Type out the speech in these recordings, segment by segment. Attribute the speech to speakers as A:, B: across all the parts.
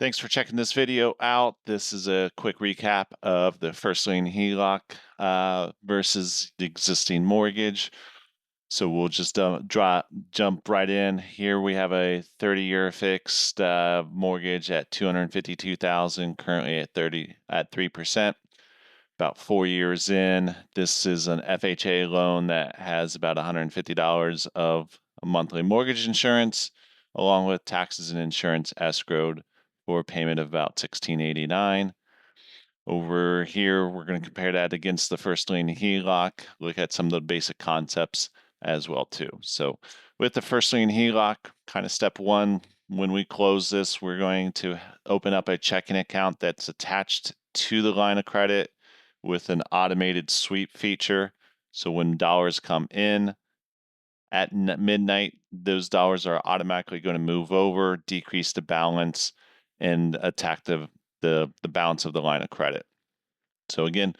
A: Thanks for checking this video out. This is a quick recap of the First Lien Heloc versus the existing mortgage. So we'll just jump right in. Here we have a 30-year fixed mortgage at $252,000, currently at 3%. About 4 years in, this is an FHA loan that has about $150 of monthly mortgage insurance, along with taxes and insurance escrowed for a payment of about $1,689. Over here, we're going to compare that against the First Lien Heloc, look at some of the basic concepts as well too. So with the First Lien Heloc, kind of step one, when we close this, we're going to open up a checking account that's attached to the line of credit with an automated sweep feature. So when dollars come in at midnight, those dollars are automatically going to move over, decrease the balance, and attack the balance of the line of credit. So again,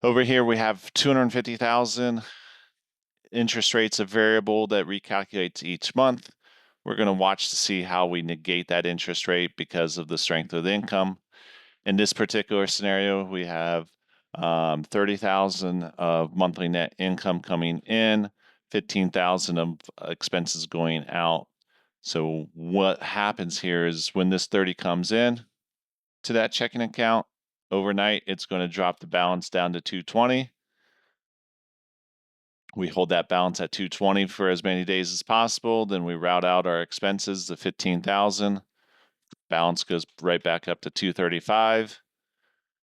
A: over here we have 250,000. Interest rate's a variable that recalculates each month. We're going to watch to see how we negate that interest rate because of the strength of the income. In this particular scenario, we have 30,000 of monthly net income coming in, 15,000 of expenses going out. So what happens here is when this 30 comes in to that checking account overnight, it's going to drop the balance down to 220. We hold that balance at 220 for as many days as possible. Then we route out our expenses, the 15,000. Balance goes right back up to 235.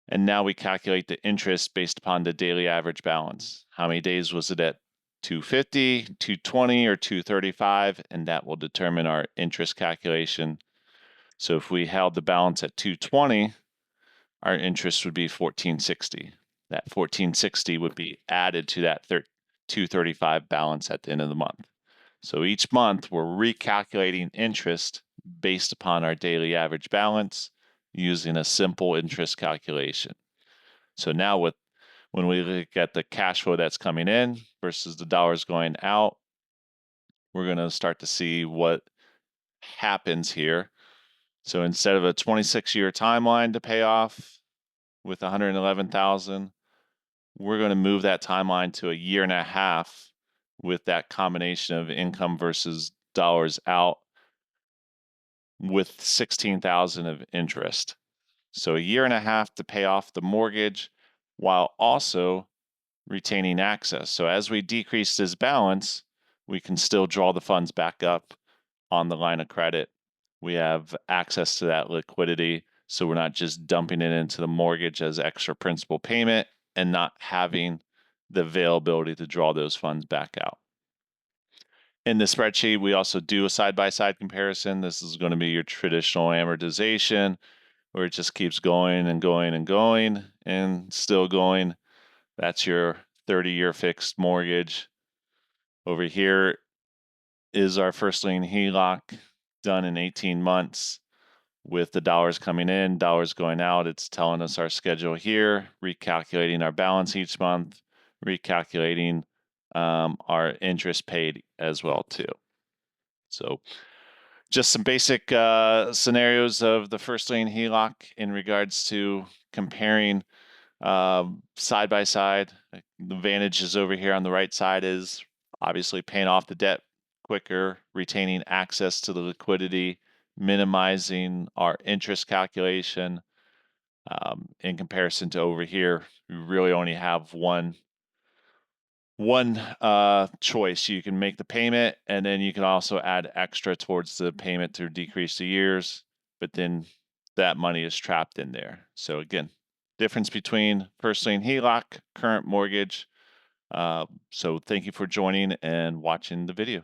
A: And now we calculate the interest based upon the daily average balance. How many days was it at 250, 220, or 235? And that will determine our interest calculation. So if we held the balance at 220, our interest would be 1460. That 1460 would be added to that 235 balance at the end of the month. So each month we're recalculating interest based upon our daily average balance using a simple interest calculation. So now when we look at the cash flow that's coming in versus the dollars going out, we're going to start to see what happens here. So instead of a 26-year timeline to pay off with 111,000, we're going to move that timeline to a year and a half with that combination of income versus dollars out with 16,000 of interest. So a year and a half to pay off the mortgage while also retaining access. So as we decrease this balance, we can still draw the funds back up on the line of credit. We have access to that liquidity, so we're not just dumping it into the mortgage as extra principal payment and not having the availability to draw those funds back out. In the spreadsheet, we also do a side-by-side comparison. This is going to be your traditional amortization, where it just keeps going and going and going and still going. That's your 30-year fixed mortgage. Over here is our First Lien Heloc done in 18 months with the dollars coming in, dollars going out. It's telling us our schedule here, recalculating our balance each month, recalculating our interest paid as well too. So just some basic scenarios of the First Lien Heloc in regards to comparing side by side. The advantages over here on the right side is obviously paying off the debt quicker, retaining access to the liquidity, minimizing our interest calculation. In comparison to over here, we really only have one choice. You can make the payment, and then you can also add extra towards the payment to decrease the years, but then that money is trapped in there. So again, difference between First Lien Heloc, current mortgage. So thank you for joining and watching the video.